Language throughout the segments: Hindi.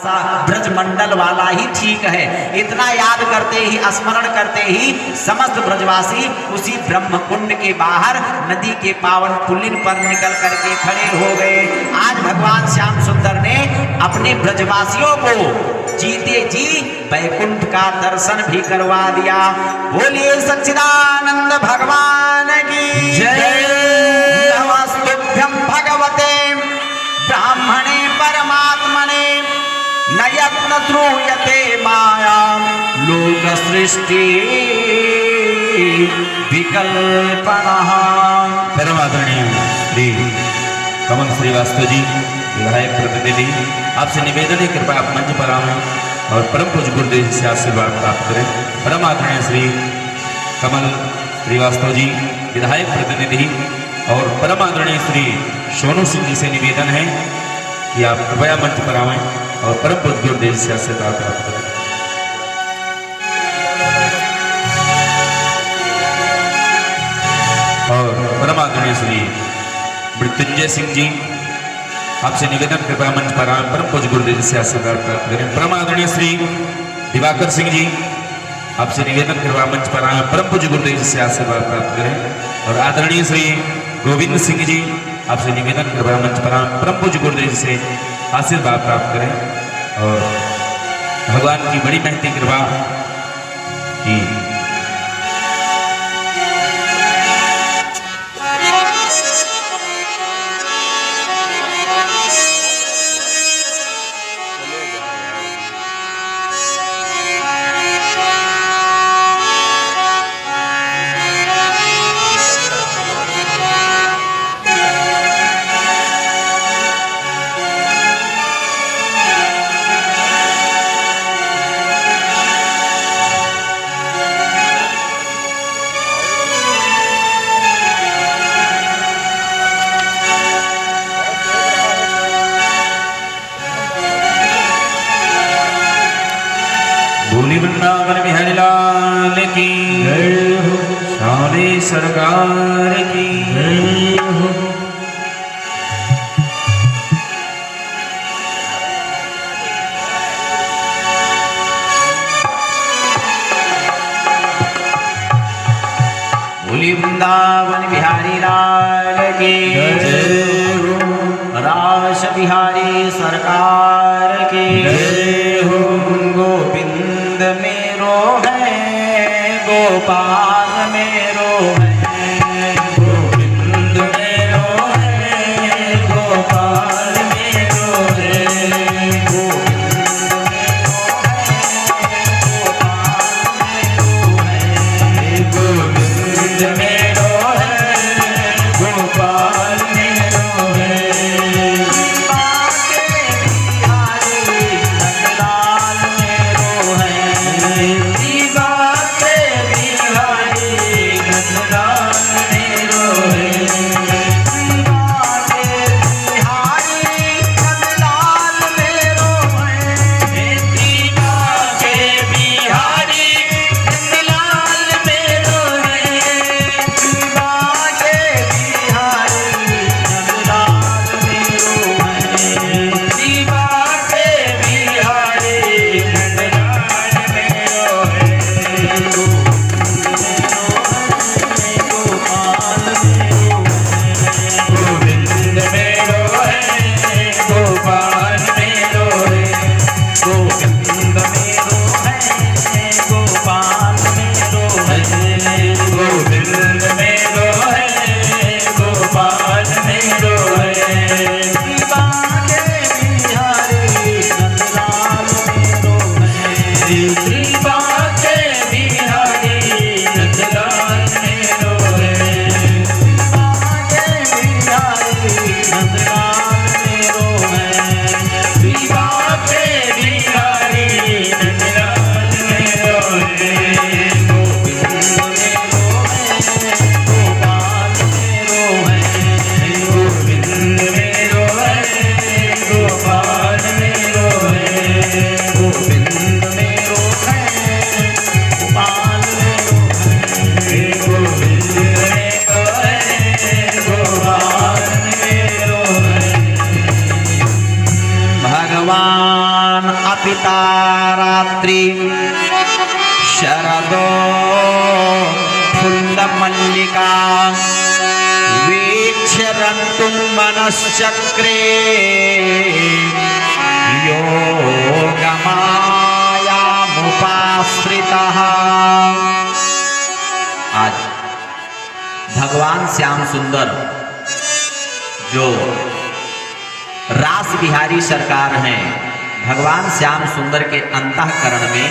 ब्रजमंडल वाला ही ठीक है। इतना याद करते ही, स्मरण करते ही समस्त ब्रजवासी उसी ब्रह्म कुंड के बाहर नदी के पावन पुलिन पर निकल करके खड़े हो गए। आज भगवान श्याम सुंदर ने अपने ब्रजवासियों को जीते जी वैकुंठ का दर्शन भी करवा दिया। बोलिए सच्चिदानंद भगवान की जय। नमस्तुभ्यं भगवते ब्राह्मणे परमात्मने न यत्न श्रूयते माया लोक सृष्टि विकल्पनः। परम आदरणीय श्री कमल श्रीवास्तव जी विधायक प्रतिनिधि, आपसे निवेदन है कृपया आप मंच पर आएं और परम पूज्य गुरुदेव से आशीर्वाद प्राप्त करें। परम आदरणीय श्री कमल श्रीवास्तव जी विधायक प्रतिनिधि और परम आदरणीय श्री सोनू सिंह जी से निवेदन है कि आप कृपया मंच पर आएं और परम पूज्य गुरुदेव से आशीर्वाद प्राप्त करें। और परम आदरणीय श्री मृत्युंजय सिंह जी, आपसे निवेदन कृपया मंच पर आएं, परम पूज्य गुरुदेव से आशीर्वाद प्राप्त करें। परम आदरणीय श्री दिवाकर सिंह जी, आपसे निवेदन कृपया मंच पर आएं, परम पूज्य गुरुदेव से आशीर्वाद प्राप्त करें। और आदरणीय श्री गोविंद सिंह जी, आपसे निवेदन कृपया मंच पर आएं, परम पूज्य गुरुदेव से आशीर्वाद प्राप्त करें। और भगवान की बड़ी महती कृपा की बोली वृंदावन बिहारी लाल की जय हो, सारे सरकार की जय हो। बोली वृंदावन बिहारी लाल की जय हो, रास बिहारी सरकार की जय हो। गोविंद मेरो है, गोपाल मेरो है, गोविंद मेरो है, गोपाल मेरो है, गोविंद मेरो है, गोपाल मेरो है, गोविंद मेरो है, गोपाल मेरो है। अपिता रात्रि शरदो फुल्ल मल्लिका वीक्षरन्तुं मनश्चक्रे योगमायामुपाश्रितः। आज भगवान श्याम सुंदर जो रास बिहारी सरकार हैं, भगवान श्याम सुंदर के अंतःकरण में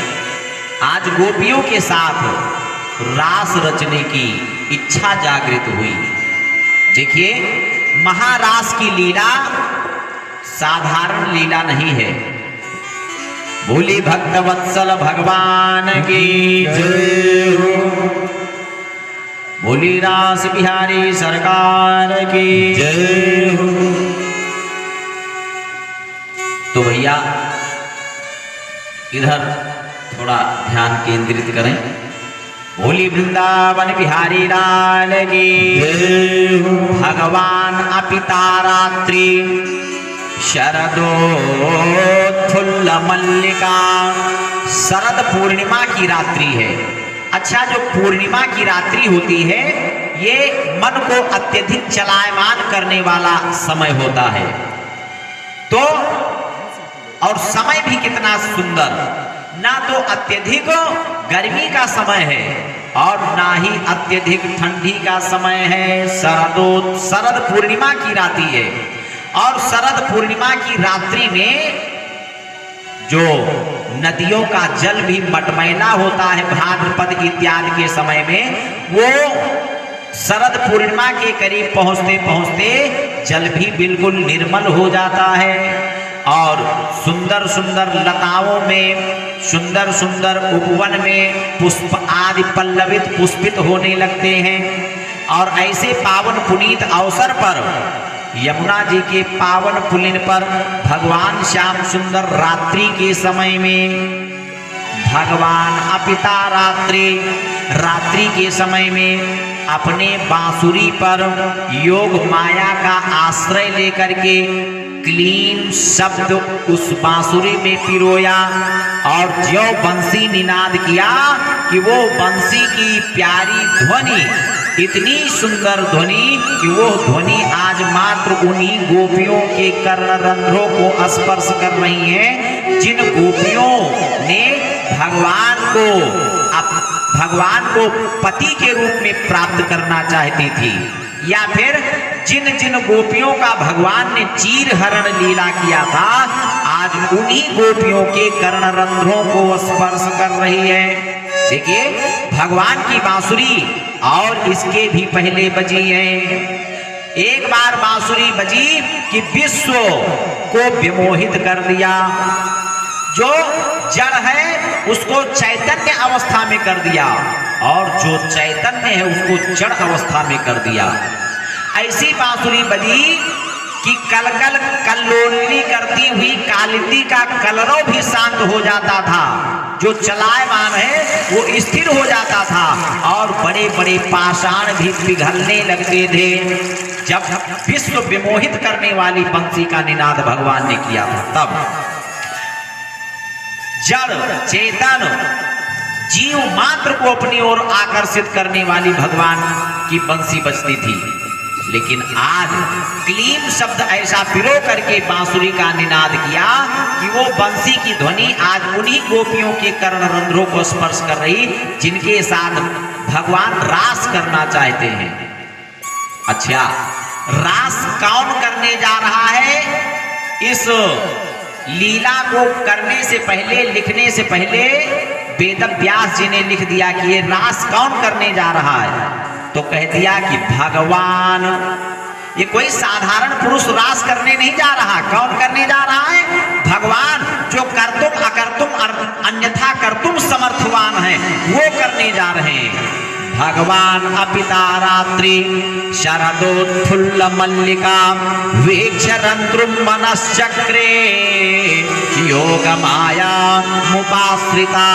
आज गोपियों के साथ रास रचने की इच्छा जागृत हुई। देखिए, महारास की लीला साधारण लीला नहीं है। बोली भक्तवत्सल भगवान की जय हो, बोली रास बिहारी सरकार की जय हो। तो भैया इधर थोड़ा ध्यान केंद्रित करें। बोली वृंदावन बिहारी लाल की जय हो। भगवान अपिता रात्रि शरदोत्फुल्ल मल्लिका, शरद पूर्णिमा की रात्रि है। अच्छा, जो पूर्णिमा की रात्रि होती है ये मन को अत्यधिक चलायमान करने वाला समय होता है। तो और समय भी कितना सुंदर, ना तो अत्यधिक गर्मी का समय है और ना ही अत्यधिक ठंडी का समय है। शरद पूर्णिमा की रात्रि है और शरद पूर्णिमा की रात्रि में जो नदियों का जल भी मटमैला होता है भाद्रपद इत्यादि के समय में, वो शरद पूर्णिमा के करीब पहुंचते पहुंचते जल भी बिल्कुल निर्मल हो जाता है और सुंदर सुंदर लताओं में, सुंदर सुंदर उपवन में पुष्प आदि पल्लवित पुष्पित होने लगते हैं। और ऐसे पावन पुनीत अवसर पर, यमुना जी के पावन पुलिन पर भगवान श्याम सुंदर रात्रि के समय में, भगवान अपिता रात्रि के समय में अपने बांसुरी पर योग माया का आश्रय लेकर के क्लीन शब्द उस बांसुरी में पिरोया और ज्यों बंसी निनाद किया कि वो बंसी की प्यारी ध्वनि, इतनी सुंदर ध्वनि कि वो ध्वनि आज मात्र उन्हीं गोपियों के कर्णरंध्रों को स्पर्श कर रही है, जिन गोपियों ने भगवान को पति के रूप में प्राप्त करना चाहती थी, या फिर जिन जिन गोपियों का भगवान ने चीर हरण लीला किया था, आज उन्हीं गोपियों के कर्णरंध्रों को स्पर्श कर रही है। देखिए, भगवान की बांसुरी और इसके भी पहले बजी है। एक बार बांसुरी बजी कि विश्व को विमोहित कर दिया, जो जड़ है उसको चैतन्य अवस्था में कर दिया और जो चैतन्य है उसको जड़ अवस्था में कर दिया। ऐसी बांसुरी बजी कि कलकल कल्लोलिनी करती हुई कालिंदी का कलरव भी शांत हो जाता था, जो चलायमान है वो स्थिर हो जाता था और बड़े बड़े पाषाण भी पिघलने लगते थे। जब विश्व विमोहित करने वाली बंसी का निनाद भगवान ने किया था, तब जड़ चेतन जीव मात्र को अपनी ओर आकर्षित करने वाली भगवान की बंसी बजती थी। लेकिन आज क्लीम शब्द ऐसा पिरो करके बांसुरी का निनाद किया कि वो बंसी की ध्वनि आज उन्हीं गोपियों के कर्णरंध्रों को स्पर्श कर रही, जिनके साथ भगवान रास करना चाहते हैं। अच्छा, रास कौन करने जा रहा है? इस लीला को करने से पहले, लिखने से पहले वेद व्यास जी ने लिख दिया कि ये रास कौन करने जा रहा है। तो कह दिया कि भगवान। ये कोई साधारण पुरुष रास करने नहीं जा रहा। कौन करने जा रहा है? भगवान, जो कर्तुम अकर्तुम अन्यथा कर्तुम समर्थवान है, वो करने जा रहे हैं। भगवान अपिता रात्रि शरदोत्फुल्ल मल्लिका वीक्षरंत्रुम मनश्चक्रे योग माया मुपाश्रिता।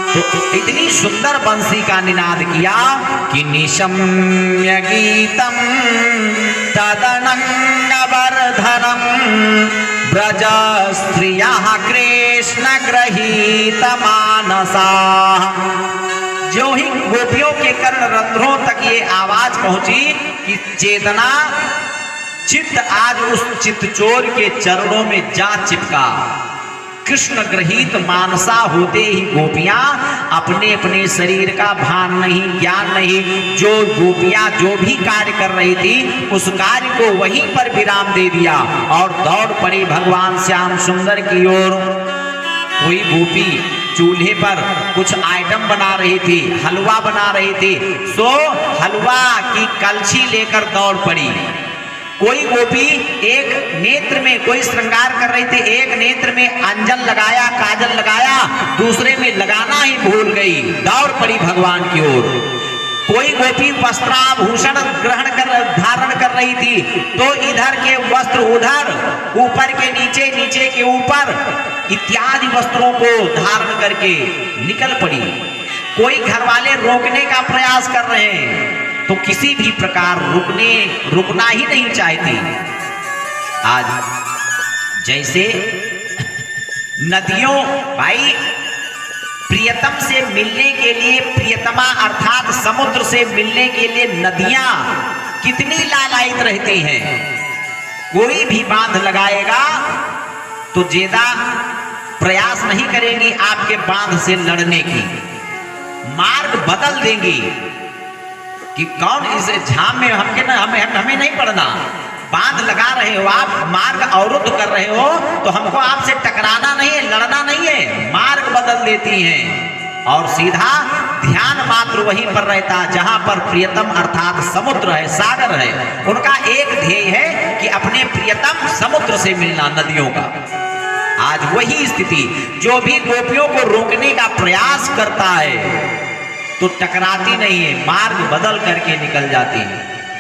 तो इतनी सुंदर बंसी का निनाद किया कि निशम्य गीतम तदनंगवर्धनम ब्रज स्त्रियः कृष्ण ग्रहीत मानसा। जो ही गोपियों के कर्ण रंध्रों तक ये आवाज पहुंची कि चेतना चित्त आज उस चित्तचोर के चरणों में जा चिपका। कृष्ण ग्रहीत मानसा होते ही गोपियां अपने अपने शरीर का भान नहीं, ज्ञान नहीं, जो गोपियां जो भी कार्य कर रही थी उस कार्य को वहीं पर विराम दे दिया और दौड़ पड़ी भगवान श्याम सुंदर की ओर। कोई गोपी चूल्हे पर कुछ आइटम बना रही थी, हलवा बना रही थी, सो हलवा की कलछी लेकर दौड़ पड़ी। कोई गोपी एक नेत्र में कोई श्रृंगार कर रही थी, एक नेत्र में अंजन लगाया, काजल लगाया, दूसरे में लगाना ही भूल गई, दौड़ पड़ी भगवान की ओर। कोई गोपी वस्त्राभूषण धारण कर रही थी, तो इधर के वस्त्र उधर, ऊपर के नीचे, नीचे के ऊपर इत्यादि वस्त्रों को धारण करके निकल पड़ी। कोई घर वाले रोकने का प्रयास कर रहे हैं तो किसी भी प्रकार रुकना ही नहीं चाहती। आज जैसे नदियों, भाई प्रियतम से मिलने के लिए, प्रियतमा अर्थात समुद्र से मिलने के लिए नदियां कितनी लालायित रहती हैं। कोई भी बांध लगाएगा तो ज्यादा प्रयास नहीं करेंगी आपके बांध से लड़ने की, मार्ग बदल देंगी कि कौन इस झाम में हमें नहीं पड़ना। बांध लगा रहे हो आप, मार्ग अवरुद्ध कर रहे हो तो हमको आपसे टकराना नहीं है, लड़ना नहीं है, मार्ग बदल देती हैं और सीधा ध्यान मात्र वहीं पर रहता जहां पर प्रियतम अर्थात समुद्र है, सागर है। उनका एक ध्येय है कि अपने प्रियतम समुद्र से मिलना, नदियों का। आज वही स्थिति, जो भी गोपियों को रोकने का प्रयास करता है तो टकराती नहीं है, मार्ग बदल करके निकल जाती है।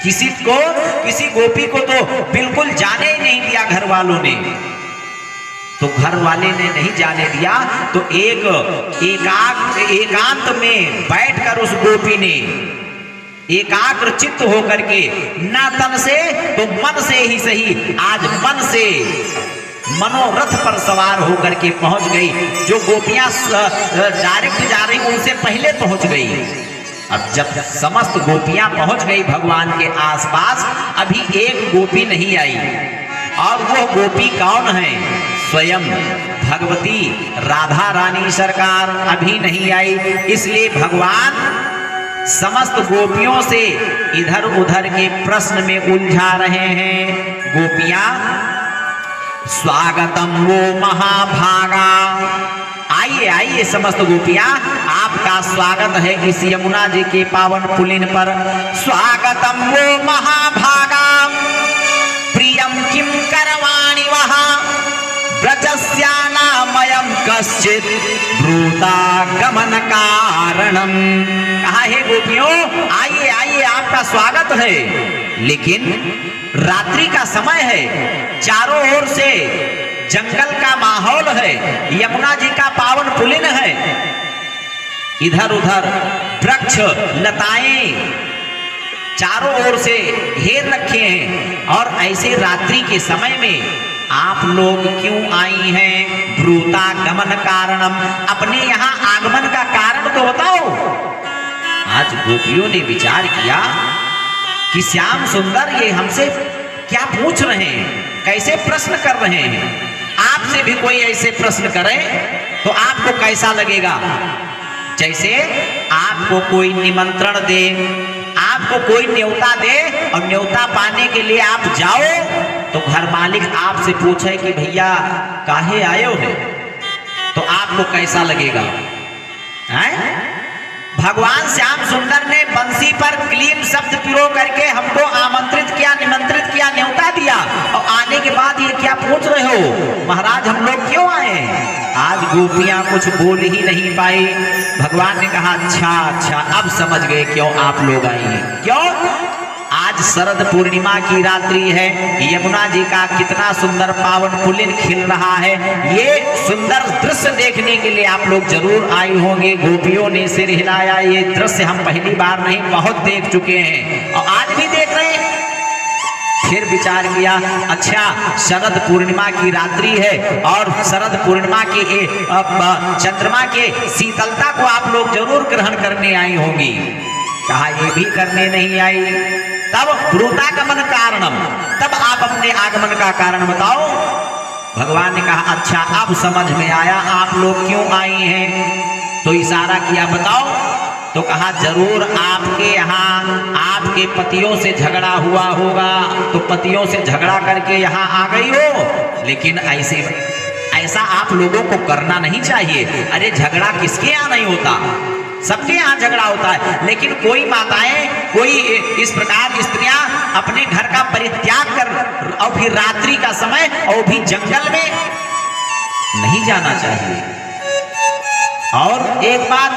किसी गोपी को तो बिल्कुल जाने ही नहीं दिया घर वालों ने, तो घर वाले ने नहीं जाने दिया तो एकांत में बैठकर उस गोपी ने एकाग्र चित्त होकर के, ना तन से तो मन से ही सही, आज मन से मनोरथ पर सवार होकर के पहुंच गई। जो गोपियां डायरेक्ट जा रही उनसे पहले पहुंच गई। अब जब समस्त गोपियां पहुंच गई भगवान के आसपास, अभी एक गोपी नहीं आई। और वो गोपी कौन है? स्वयं भगवती राधा रानी सरकार अभी नहीं आई। इसलिए भगवान समस्त गोपियों से इधर उधर के प्रश्न में उलझा रहे हैं। गोपियां, स्वागतम वो महाभागा, आइए आइए समस्त गोपियां, आपका स्वागत है इस यमुना जी के पावन पुलिन पर। स्वागतम वो महाभागा, प्रियम किम करवाणि वहा, ब्रजस्यानामयं कश्चित् ब्रूतागमन कारणम। कहा है गोपियों, आइए आइए, आपका स्वागत है, लेकिन रात्रि का समय है, चारों ओर से जंगल का माहौल है, यमुना जी का पावन पुलिन है, इधर उधर वृक्ष लताएं चारों ओर से घेर रखे हैं, और ऐसे रात्रि के समय में आप लोग क्यों आई हैं? ब्रूता गमन कारणम, अपने यहाँ आगमन का कारण तो बताओ। आज गोपियों ने विचार किया कि श्याम सुंदर ये हमसे क्या पूछ रहे हैं, कैसे प्रश्न कर रहे हैं। आपसे भी कोई ऐसे प्रश्न करे तो आपको कैसा लगेगा? जैसे आपको कोई निमंत्रण दे, आपको कोई न्योता दे और न्योता पाने के लिए आप जाओ तो घर मालिक आपसे पूछे कि भैया काहे आए हो, तो आपको कैसा लगेगा? हैं? भगवान श्याम सुंदर ने बंसी पर क्लीम शब्द पिरो करके हमको आमंत्रित किया, निमंत्रित किया, न्योता दिया, और आने के बाद ये क्या पूछ रहे हो? महाराज हम लोग क्यों आए? आज गोपियां कुछ बोल ही नहीं पाई। भगवान ने कहा अच्छा अब समझ गए क्यों आप लोग आई हैं। क्यों? आज शरद पूर्णिमा की रात्रि है, यमुना जी का कितना सुंदर पावन पुलिन खिल रहा है, ये सुंदर दृश्य देखने के लिए आप लोग जरूर आए होंगे। गोपियों ने सिर हिलाया, ये दृश्य हम पहली बार नहीं बहुत देख चुके हैं और आज भी देख रहे हैं। फिर विचार किया, अच्छा शरद पूर्णिमा की रात्रि है और शरद पूर्णिमा के चंद्रमा के शीतलता को आप लोग जरूर ग्रहण करने आई होंगी। कहा ये भी करने नहीं आई। तब ब्रूतागमन कारणम, तब आप अपने आगमन का कारण बताओ। भगवान ने कहा अच्छा अब समझ में आया आप लोग क्यों आई हैं। तो इशारा किया, बताओ। तो कहा जरूर आपके यहाँ आपके पतियों से झगड़ा हुआ होगा, तो पतियों से झगड़ा करके यहाँ आ गई हो। लेकिन ऐसा आप लोगों को करना नहीं चाहिए। अरे झगड़ा किसके यहाँ नहीं होता, सबके यहाँ झगड़ा होता है। लेकिन कोई माताएं, कोई इस प्रकार की स्त्रियां अपने घर का परित्याग कर और फिर रात्रि का समय और भी जंगल में नहीं जाना चाहिए। और एक बात,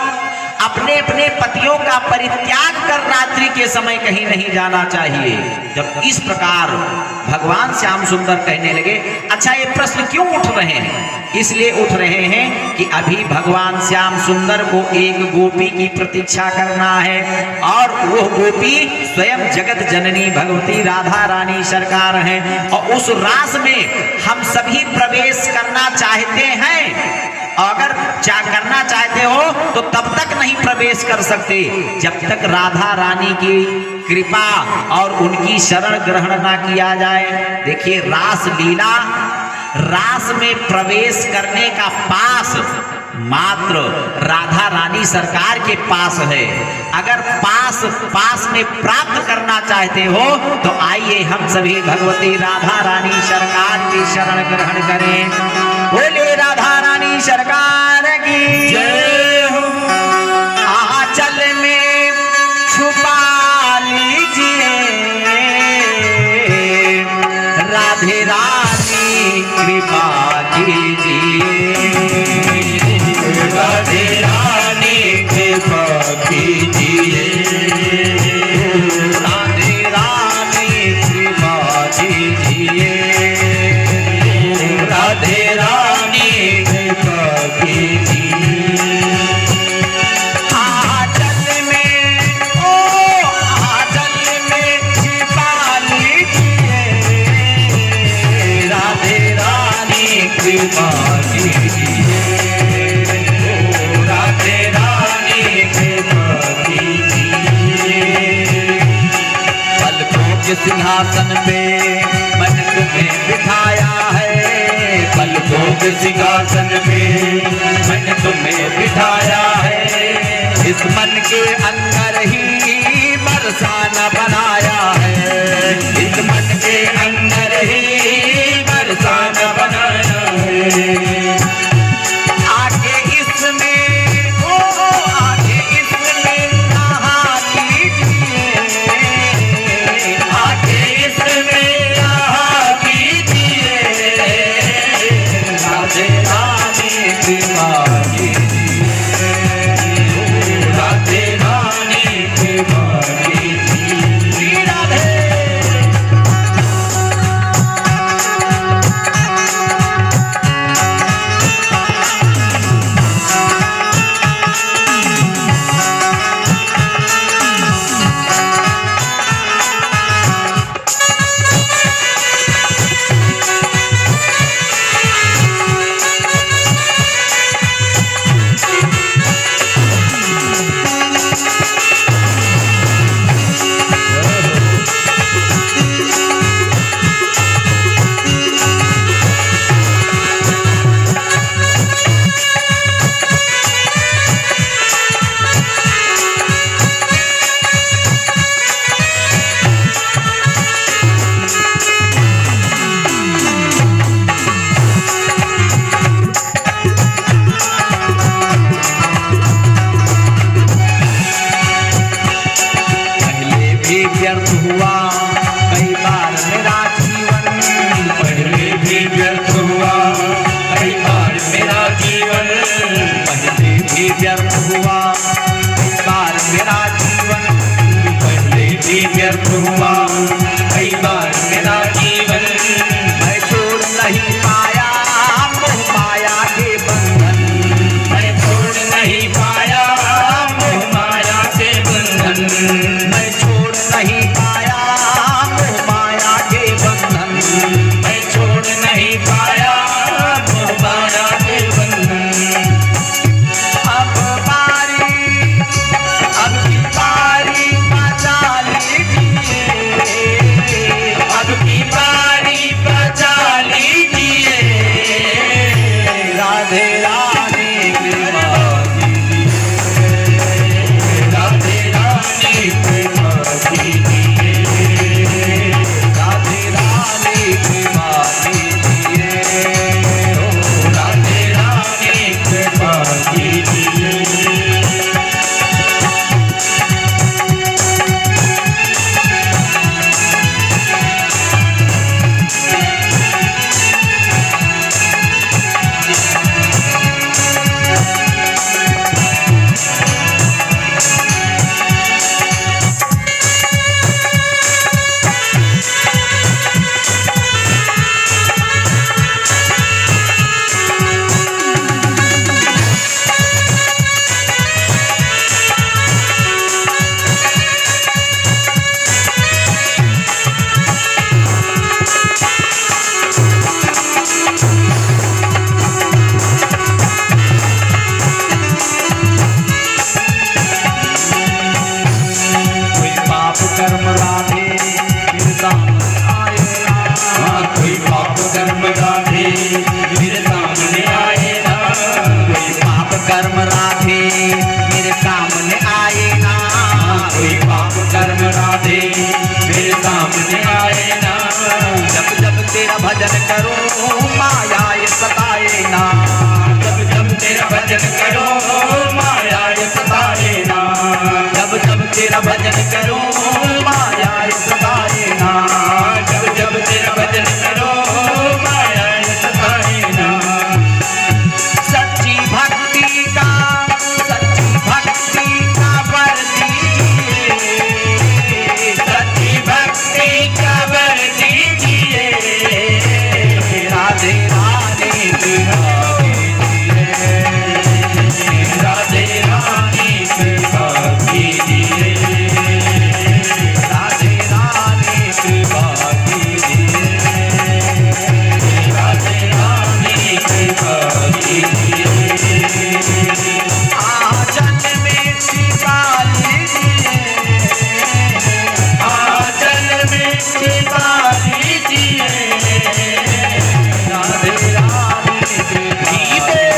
अपने अपने पतियों का परित्याग कर रात्रि के समय कहीं नहीं जाना चाहिए। जब इस प्रकार भगवान श्याम सुंदर कहने लगे, अच्छा ये प्रश्न क्यों उठ रहे हैं? इसलिए उठ रहे हैं कि अभी भगवान श्याम सुंदर को एक गोपी की प्रतीक्षा करना है और वो गोपी स्वयं जगत जननी भगवती राधा रानी सरकार है। और उस रास में हम सभी प्रवेश करना चाहते हैं। अगर करना चाहते हो तो तब तक नहीं प्रवेश कर सकते जब तक राधा रानी की कृपा और उनकी शरण ग्रहण ना किया जाए। देखिए रास लीला, रास में प्रवेश करने का पास मात्र राधा रानी सरकार के पास है। अगर पास में प्राप्त करना चाहते हो तो आइए हम सभी भगवती राधा रानी सरकार की शरण ग्रहण करें। बोले राधा रानी सरकार की जय हो। आंचल में छुपा लीजिए राधे रानी कृपा कीजिए, राधे रानी कृपा कीजिए, राधे रानी कृपा कीजिए, राधे रानी कृपा कीजिए। आंचल में छिपा लीजिए राधे रानी कृपा कीजिए, राधे रानी कृपा कीजिए। पलकों के सिंहासन पे मन तुम्हें बिठाया है, पलकों के सिंहासन पे मन तुम्हें बिठाया है। इस मन के अंदर ही बरसाना बनाया है, इस मन के अंदर ही बरसाना बनाया है। आगे इसमें आगे इसमें नहा कीजिए, आगे इसमें नहा कीजिए, राधे रानी कृपा कीजिए, राधे रानी कृपा कीजिए, राधे। राधे रानी कृपा राधे रानी कृपा कीजिए, राधे रानी कृपा कीजिए, राधे रानी कृपा कीजिए। कोई पाप कर्म राधे मेरे सामने आए ना, कोई पाप कर्म राधे मेरे सामने आए ना, कोई पाप कर्म राधे मेरे सामने आए ना, कोई पाप कर्म राधे मेरे सामने आए ना, जब जब तेरा भजन करूं माया ये सताए ना, जब जब तेरा भजन करो माया ये सताए ना, जब जब तेरा भजन करूं माया ये सताए ना, जब जब तेरा भजन करो माया ये सताए ना। सच्ची भक्ति का वर दीजिए, सच्ची भक्ति का वर दीजिए, राधे रानी कृपा कीजिए, राधे रानी कृपा कीजिए, राधे रानी कृपा कीजिए, राधे रानी कृपा कीजिए। आंचल में छिपा लीजिए, आंचल में छिपा लीजिए, राधे रानी कृपा कीजिए,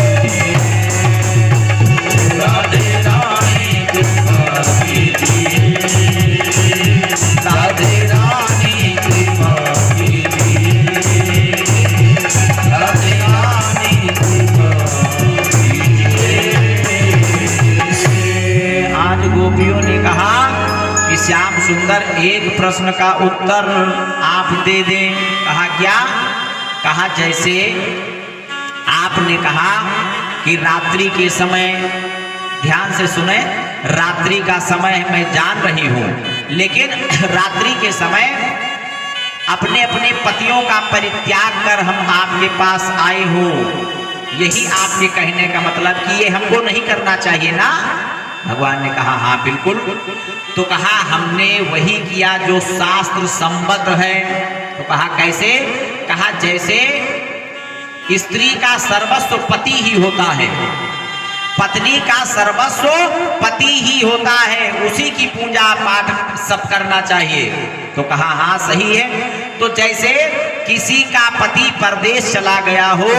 राधे रानी कृपा कीजिए, राधे रानी कृपा कीजिए, राधे रानी कृपा कीजिए। आज गोपियों ने कहा कि श्याम सुंदर एक प्रश्न का उत्तर आप दे दें। कहा क्या? कहा जैसे आपने कहा कि रात्रि के समय, ध्यान से सुने, रात्रि का समय मैं जान रही हूं, लेकिन रात्रि के समय अपने अपने पतियों का परित्याग कर हम आपके पास आए हो, यही आपके कहने का मतलब कि ये हमको नहीं करना चाहिए ना? भगवान ने कहा हाँ बिल्कुल। तो कहा हमने वही किया जो शास्त्र संबद्ध है। तो कहा कैसे? कहा जैसे स्त्री का सर्वस्व पति ही होता है, पत्नी का सर्वस्व पति ही होता है, उसी की पूजा पाठ सब करना चाहिए। तो कहा हाँ सही है। तो जैसे किसी का पति परदेश चला गया हो,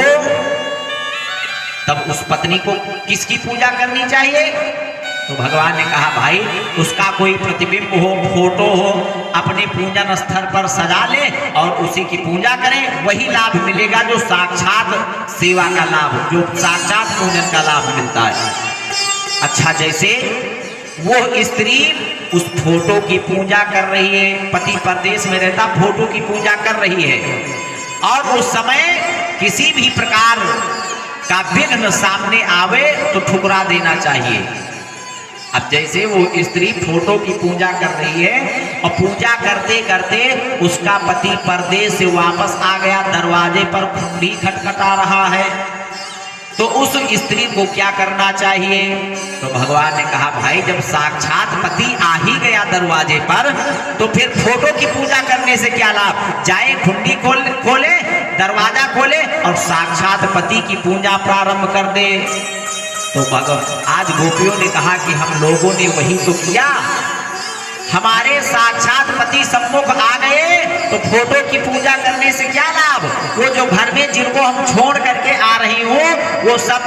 तब उस पत्नी को किसकी पूजा करनी चाहिए? तो भगवान ने कहा भाई उसका कोई प्रतिबिंब हो, फोटो हो, अपने पूजन स्थल पर सजा ले और उसी की पूजा करें, वही लाभ मिलेगा जो साक्षात सेवा का लाभ, जो साक्षात पूजन का लाभ मिलता है। अच्छा, जैसे वो स्त्री उस फोटो की पूजा कर रही है, पति परदेश में रहता, फोटो की पूजा कर रही है, और उस समय किसी भी प्रकार का विघ्न सामने आवे तो ठुकरा देना चाहिए। अब जैसे वो स्त्री फोटो की पूजा कर रही है और पूजा करते करते उसका पति परदेश से वापस आ गया, दरवाजे पर कुंडी खटखटा रहा है, तो उस स्त्री को क्या करना चाहिए? तो भगवान ने कहा भाई जब साक्षात पति आ ही गया दरवाजे पर, तो फिर फोटो की पूजा करने से क्या लाभ? जाए कुंडी खोले, दरवाजा खोले और साक्षात पति की पूजा प्रारंभ कर दे। तो आज गोपियों ने कहा कि हम लोगों ने वही तो किया, हमारे साक्षात पति सम्मुख आ गए, तो फोटो की पूजा करने से क्या लाभ? साहब वो जो घर में जिनको हम छोड़ करके आ रही हूँ वो सब